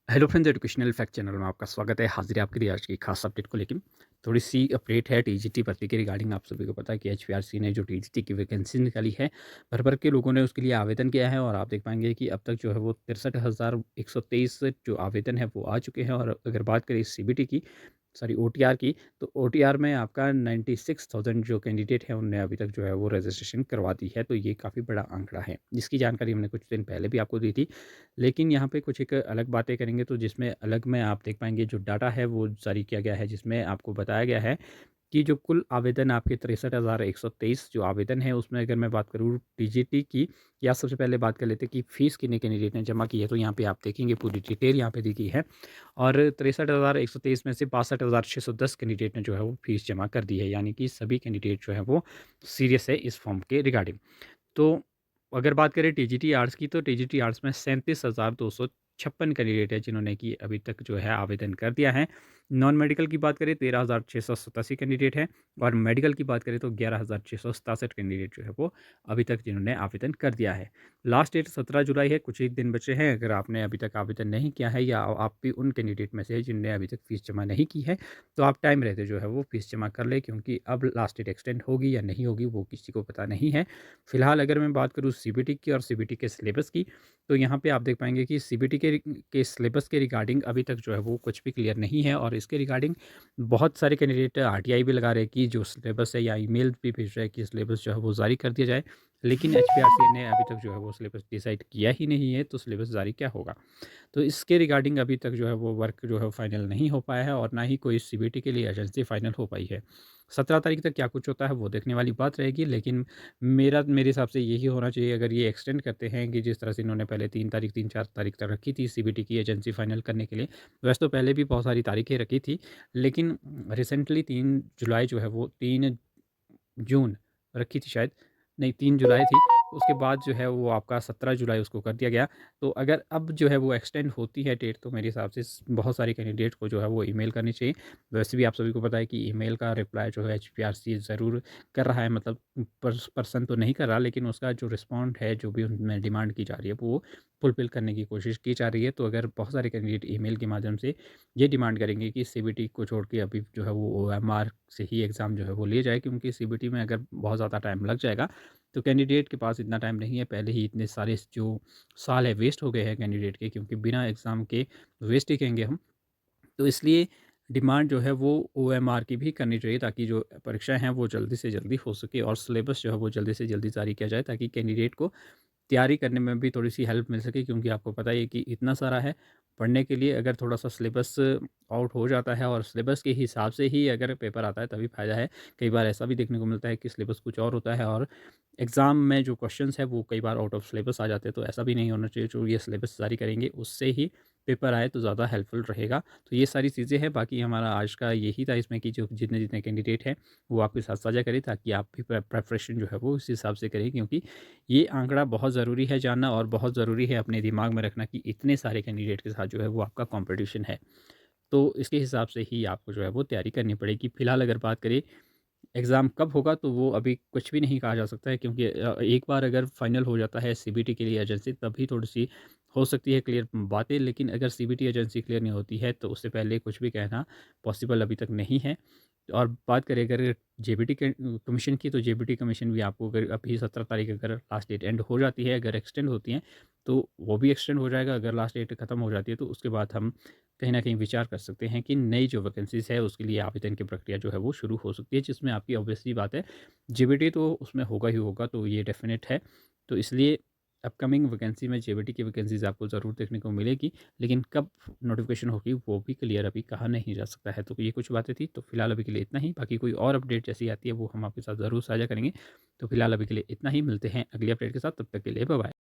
Hello friends, educational fact channel में आपका स्वागत है। हाजिर है आपके लिए आज की खास अपडेट को लेके। थोड़ी सी अपडेट है टीजीटी भर्ती के रिगार्डिंग। आप सभी को पता है कि एचपीआरसी ने जो टीजीटी की वैकेंसी निकाली है, भर भर के लोगों ने उसके लिए आवेदन किया है और आप देख पाएंगे कि अब तक जो है वो 63,123 जो आवेदन है वो आ चुके हैं। और अगर बात करें सीबीटी की, सॉरी ओटीआर की, तो ओटीआर में आपका 96,000 जो कैंडिडेट हैं उनने अभी तक जो है वो रजिस्ट्रेशन करवा दी है। तो ये काफ़ी बड़ा आंकड़ा है, जिसकी जानकारी हमने कुछ दिन पहले भी आपको दी थी। लेकिन यहाँ पे कुछ एक अलग बातें करेंगे, तो जिसमें अलग में आप देख पाएँगे जो डाटा है वो जारी किया गया है, जिसमें आपको बताया गया है कि जो कुल आवेदन आपके 63,123 जो आवेदन है, उसमें अगर मैं बात करूँ टीजीटी की, या सबसे पहले बात कर लेते हैं कि फ़ीस कितने कैंडिडेट ने जमा की है। तो यहाँ पे आप देखेंगे पूरी डिटेल यहाँ पे दी गई है और 63,123 में से 62,610 कैंडिडेट ने जो है वो फ़ीस जमा कर दी है। यानी कि सभी कैंडिडेट जो है वो सीरियस है इस फॉर्म के रिगार्डिंग। तो अगर बात करें टीजीटी आर्ट्स की, तो टीजीटी आर्ट्स में 37,256 कैंडिडेट है जिन्होंने कि अभी तक जो है आवेदन कर दिया है। नॉन मेडिकल की बात करें 13,687 कैंडिडेट हैं और मेडिकल की बात करें तो 11,667 कैंडिडेट जो है वो अभी तक जिन्होंने आवेदन कर दिया है। लास्ट डेट 17 जुलाई है, कुछ एक दिन बचे हैं। अगर आपने अभी तक आवेदन नहीं किया है या आप भी उन कैंडिडेट में से हैं जिनने अभी तक फ़ीस जमा नहीं की है, तो आप टाइम रहते जो है वो फ़ीस जमा कर लें, क्योंकि अब लास्ट डेट एक्सटेंड होगी या नहीं होगी वो किसी को पता नहीं है। फिलहाल अगर मैं बात करूँ सीबीटी की और सीबीटी के सिलेबस की, तो यहाँ पे आप देख पाएँगे कि सीबीटी के सिलेबस के रिगार्डिंग अभी तक जो है वो कुछ भी क्लियर नहीं है और इसके रिगार्डिंग बहुत सारे कैंडिडेट आरटीआई भी लगा रहे हैं कि जो सिलेबस है, या ईमेल भी भेज रहे हैं कि सिलेबस जो है वो जारी कर दिया जाए। लेकिन एचपीआरसी ने अभी तक जो है वो सिलेबस डिसाइड किया ही नहीं है, तो सिलेबस जारी क्या होगा? तो इसके रिगार्डिंग अभी तक जो है वो वर्क जो है फाइनल नहीं हो पाया है और ना ही कोई सीबीटी के लिए एजेंसी फाइनल हो पाई है। 17 तारीख तक क्या कुछ होता है वो देखने वाली बात रहेगी, लेकिन मेरे हिसाब से यही होना चाहिए। अगर ये एक्सटेंड करते हैं कि जिस तरह से इन्होंने पहले 3 तारीख 3-4 तारीख तक रखी थी सीबीटी की एजेंसी फाइनल करने के लिए, वैसे तो पहले भी बहुत सारी तारीखें रखी थी, लेकिन रिसेंटली 3 जुलाई जो है वो 3 जून रखी थी शायद, नहीं 3 जुलाई थी। उसके बाद जो है वो आपका 17 जुलाई उसको कर दिया गया। तो अगर अब जो है वो एक्सटेंड होती है डेट, तो मेरे हिसाब से बहुत सारे कैंडिडेट को जो है वो ईमेल करनी चाहिए। वैसे भी आप सभी को पता है कि ईमेल का रिप्लाई जो है एचपीआरसी ज़रूर कर रहा है, मतलब पर्सन तो नहीं कर रहा, लेकिन उसका जो रिस्पॉन्ड है, जो भी उनमें डिमांड की जा रही है वो फुलफ़िल करने की कोशिश की जा रही है। तो अगर बहुत सारे कैंडिडेट ईमेल के माध्यम से ये डिमांड करेंगे कि सीबीटी को छोड़ के अभी जो है वो ओएमआर से ही एग्ज़ाम जो है वो लिए जाए, क्योंकि सीबीटी में अगर बहुत ज़्यादा टाइम लग जाएगा, तो कैंडिडेट के पास इतना टाइम नहीं है। पहले ही इतने सारे जो साल है वेस्ट हो गए हैं कैंडिडेट के, क्योंकि बिना एग्ज़ाम के वेस्ट ही कहेंगे हम। तो इसलिए डिमांड जो है वो ओएमआर की भी करनी चाहिए, ताकि जो परीक्षाएँ हैं वो जल्दी से जल्दी हो सके और सिलेबस जो है वो जल्दी से जल्दी जारी किया जाए, ताकि कैंडिडेट को तैयारी करने में भी थोड़ी-सी हेल्प मिल सके। क्योंकि आपको पता ही है कि इतना सारा है पढ़ने के लिए, अगर थोड़ा-सा सिलेबस आउट हो जाता है और सिलेबस के हिसाब से ही अगर पेपर आता है तभी फ़ायदा है। कई बार ऐसा भी देखने को मिलता है कि सिलेबस कुछ और होता है और एग्ज़ाम में जो क्वेश्चन्स हैं वो कई बार आउट ऑफ सिलेबस आ जाते हैं। तो ऐसा भी नहीं होना चाहिए। जो ये सिलेबस जारी करेंगे उससे ही पेपर आए तो ज़्यादा हेल्पफुल रहेगा। तो ये सारी चीज़ें हैं। बाकी हमारा आज का यही था इसमें कि जो जितने-जितने कैंडिडेट हैं वो आपके साथ साझा करें, ताकि आप भी प्रिपरेशन जो है वो उस हिसाब से करें, क्योंकि ये आंकड़ा बहुत ज़रूरी है जानना और बहुत ज़रूरी है अपने दिमाग में रखना कि इतने सारे कैंडिडेट के साथ जो है वो आपका कॉम्पिटिशन है। तो इसके हिसाब से ही आपको जो है वो तैयारी करनी पड़ेगी। फिलहाल अगर बात करें एग्ज़ाम कब होगा, तो वो अभी कुछ भी नहीं कहा जा सकता है, क्योंकि एक बार अगर फाइनल हो जाता है सीबीटी के लिए एजेंसी, तभी थोड़ी-सी हो सकती है क्लियर बातें। लेकिन अगर सीबीटी एजेंसी क्लियर नहीं होती है तो उससे पहले कुछ भी कहना पॉसिबल अभी तक नहीं है। और बात करें अगर जेबीटी के कमीशन की, तो जेबीटी कमीशन भी आपको अगर अभी 17 तारीख अगर लास्ट डेट एंड हो जाती है, अगर एक्सटेंड होती हैं, तो वो भी एक्सटेंड हो जाएगा। अगर लास्ट डेट खत्म हो जाती है तो उसके बाद हम कहीं न कहीं विचार कर सकते हैं कि नई जो वैकेंसीज़ है उसके लिए आवेदन की प्रक्रिया जो है वो शुरू हो सकती है, जिसमें आपकी ऑब्वियस सी बात है जेबीटी तो उसमें होगा ही होगा, तो ये डेफ़िनेट है। तो इसलिए अपकमिंग वैकेंसी में जेबीटी की वैकेंसीज़ आपको ज़रूर देखने को मिलेगी, लेकिन कब नोटिफ़िकेशन होगी वो भी क्लियर अभी कहा नहीं जा सकता है। तो ये कुछ बातें थी, तो फिलहाल अभी के लिए इतना ही। बाकी कोई और अपडेट जैसी आती है वो हम आपके साथ ज़रूर साझा करेंगे। तो फिलहाल अभी के लिए इतना ही, मिलते हैं अगली अपडेट के साथ, तब तक के लिए बाय बाय।